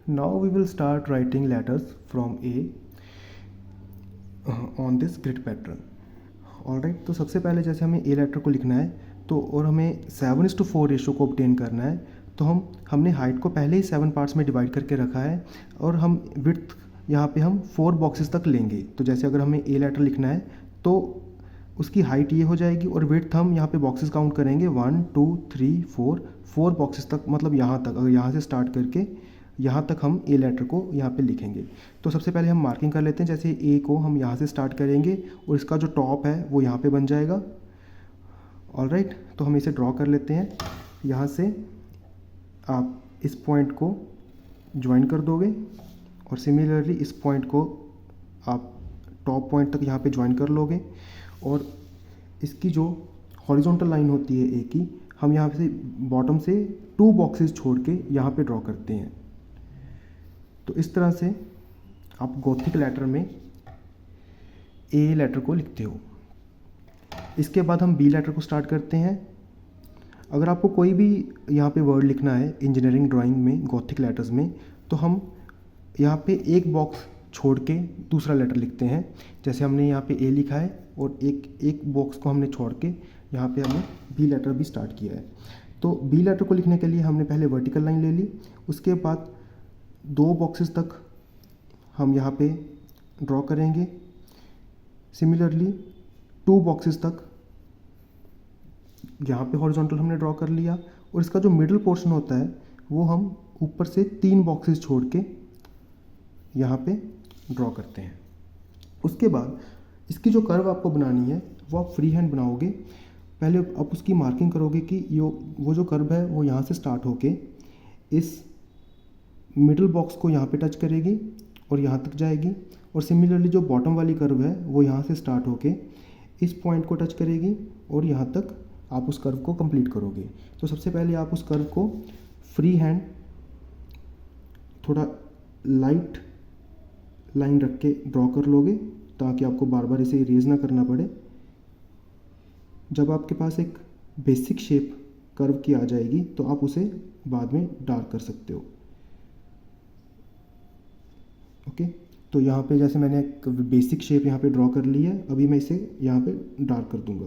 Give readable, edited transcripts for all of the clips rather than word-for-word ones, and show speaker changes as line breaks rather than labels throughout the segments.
Now we will start writing letters from A on this grid pattern. Alright, तो सबसे पहले जैसे हमें ए लेटर को लिखना है तो और हमें 7:4 रेशो को ऑब्टेन करना है, तो हमने हाइट को पहले ही 7 पार्ट्स में डिवाइड करके रखा है और हम विड्थ यहाँ पे हम 4 बॉक्सेस तक लेंगे। तो जैसे अगर हमें ए लेटर लिखना है तो उसकी हाइट ये हो जाएगी और विड्थ हम यहाँ पे बॉक्सेस काउंट करेंगे 1 2 3 4 बॉक्सेस तक, मतलब यहाँ तक। अगर यहाँ से स्टार्ट करके यहाँ तक हम ए लेटर को यहाँ पे लिखेंगे। तो सबसे पहले हम मार्किंग कर लेते हैं। जैसे ए को हम यहाँ से स्टार्ट करेंगे और इसका जो टॉप है वो यहाँ पे बन जाएगा। ऑलराइट, तो हम इसे ड्रॉ कर लेते हैं। यहाँ से आप इस पॉइंट को ज्वाइन कर दोगे और सिमिलरली इस पॉइंट को आप टॉप पॉइंट तक यहाँ पे ज्वाइन कर लोगे और इसकी जो हॉरिजॉन्टल लाइन होती है ए की, हम यहाँ से बॉटम से 2 बॉक्सेस छोड़ के यहाँ पे ड्रॉ करते हैं। तो इस तरह से आप गोथिक लेटर में ए लेटर को लिखते हो। इसके बाद हम बी लेटर को स्टार्ट करते हैं। अगर आपको कोई भी यहाँ पे वर्ड लिखना है इंजीनियरिंग ड्राइंग में गोथिक लेटर्स में, तो हम यहाँ पे एक बॉक्स छोड़ के दूसरा लेटर लिखते हैं। जैसे हमने यहाँ पे ए लिखा है और एक बॉक्स को हमने छोड़ के यहाँ पे हमने बी लेटर भी स्टार्ट किया है। तो बी लेटर को लिखने के लिए हमने पहले वर्टिकल लाइन ले ली, उसके बाद 2 बॉक्सेस तक हम यहाँ पे ड्रॉ करेंगे। सिमिलरली 2 बॉक्सेस तक यहाँ पे हॉरिजॉन्टल हमने ड्रॉ कर लिया और इसका जो मिडिल पोर्शन होता है वो हम ऊपर से 3 बॉक्सेस छोड़ के यहाँ पे ड्रॉ करते हैं। उसके बाद इसकी जो कर्व आपको बनानी है वो आप फ्री हैंड बनाओगे। पहले आप उसकी मार्किंग करोगे कि वो जो कर्व है वो यहाँ से स्टार्ट होके इस मिडिल बॉक्स को यहाँ पे टच करेगी और यहाँ तक जाएगी, और सिमिलरली जो बॉटम वाली कर्व है वो यहाँ से स्टार्ट होके इस पॉइंट को टच करेगी और यहाँ तक आप उस कर्व को कंप्लीट करोगे। तो सबसे पहले आप उस कर्व को फ्री हैंड थोड़ा लाइट लाइन रख के ड्रॉ कर लोगे ताकि आपको बार बार इसे इरेज ना करना पड़े। जब आपके पास एक बेसिक शेप कर्व की आ जाएगी तो आप उसे बाद में डार्क कर सकते हो। ओके, तो यहाँ पे जैसे मैंने एक बेसिक शेप यहाँ पे ड्रॉ कर ली है, अभी मैं इसे यहाँ पे डार्क कर दूंगा।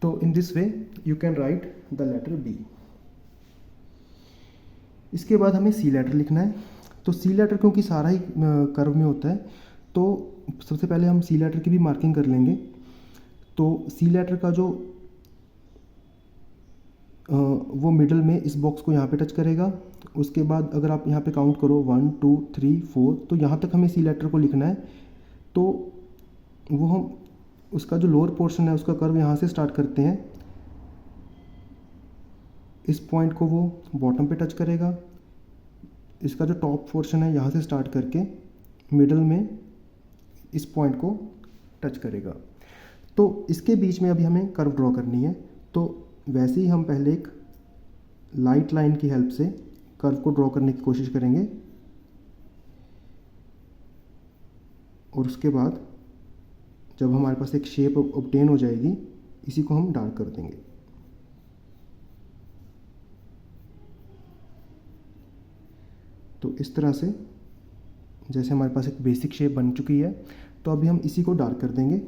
तो in this way you can write the letter B. इसके बाद हमें सी लेटर लिखना है। तो सी लेटर क्योंकि सारा ही कर्व में होता है, तो सबसे पहले हम सी लेटर की भी मार्किंग कर लेंगे। तो सी लेटर का जो वो मिडल में इस बॉक्स को यहाँ पे टच करेगा। उसके बाद अगर आप यहाँ पे काउंट करो 1 2 3 4, तो यहाँ तक हमें सी लेटर को लिखना है। तो वो हम उसका जो लोअर पोर्शन है उसका कर्व यहाँ से स्टार्ट करते हैं। इस पॉइंट को वो बॉटम पे टच करेगा। इसका जो टॉप पोर्शन है यहाँ से स्टार्ट करके मिडल में इस पॉइंट को टच करेगा। तो इसके बीच में अभी हमें कर्व ड्रॉ करनी है। तो वैसे ही हम पहले एक लाइट लाइन की हेल्प से कर्व को ड्रॉ करने की कोशिश करेंगे और उसके बाद जब हमारे पास एक शेप ऑब्टेन हो जाएगी, इसी को हम डार्क कर देंगे। तो इस तरह से जैसे हमारे पास एक बेसिक शेप बन चुकी है, तो अभी हम इसी को डार्क कर देंगे।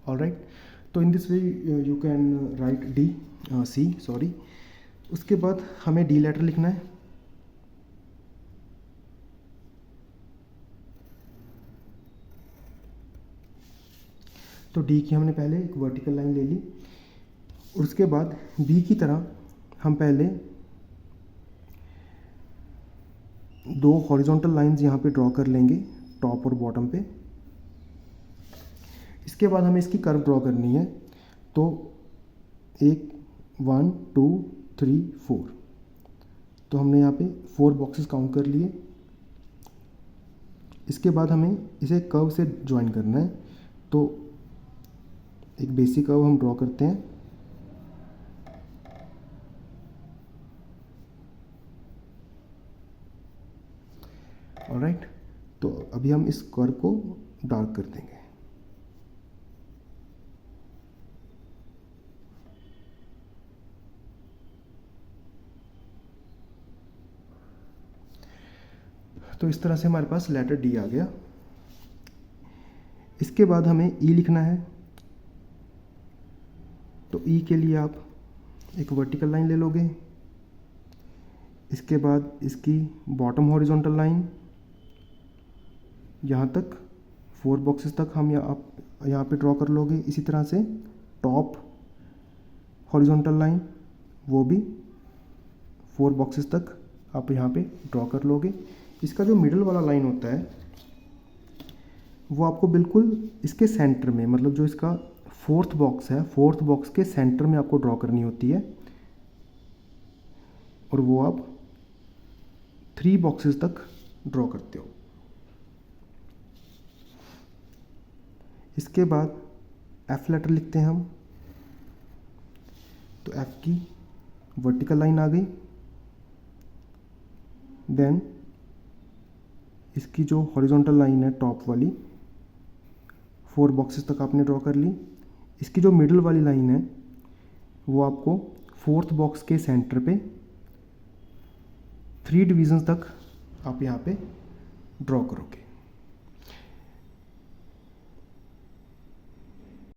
ऑलराइट, तो in this way you can write D C sorry. उसके बाद हमें डी लेटर लिखना है। तो डी की हमने पहले एक वर्टिकल लाइन ले ली और उसके बाद बी की तरह हम पहले 2 हॉरिजॉन्टल लाइंस यहाँ पे ड्रॉ कर लेंगे टॉप और बॉटम पे। इसके बाद हमें इसकी कर्व ड्रॉ करनी है। तो एक 1 2 3 4। तो हमने यहाँ पे 4 बॉक्सेस काउंट कर लिए। इसके बाद हमें इसे कर्व से ज्वाइन करना है, तो एक बेसिक कर्व हम ड्रॉ करते हैं। ऑलराइट, तो अभी हम इस कर्व को डार्क कर देंगे। तो इस तरह से हमारे पास लेटर डी आ गया। इसके बाद हमें ई लिखना है, तो ई के लिए आप एक वर्टिकल लाइन ले लोगे। इसके बाद इसकी बॉटम हॉरिजॉन्टल लाइन यहाँ तक 4 बॉक्सेस तक हम आप यहाँ पे ड्रॉ कर लोगे। इसी तरह से टॉप हॉरिजॉन्टल लाइन वो भी 4 बॉक्सेस तक आप यहाँ पे ड्रॉ कर लोगे। इसका जो मिडल वाला लाइन होता है वो आपको बिल्कुल इसके सेंटर में, मतलब जो इसका 4th बॉक्स है, 4th बॉक्स के सेंटर में आपको ड्रॉ करनी होती है, और वो आप 3 बॉक्सेस तक ड्रॉ करते हो। इसके बाद एफ लेटर लिखते हैं हम, तो एफ की वर्टिकल लाइन आ गई। देन इसकी जो हॉरिजॉन्टल लाइन है टॉप वाली, 4 बॉक्सेस तक आपने ड्रॉ कर ली। इसकी जो मिडल वाली लाइन है वो आपको 4th बॉक्स के सेंटर पे 3 डिवीजन्स तक आप यहाँ पे ड्रॉ करोगे।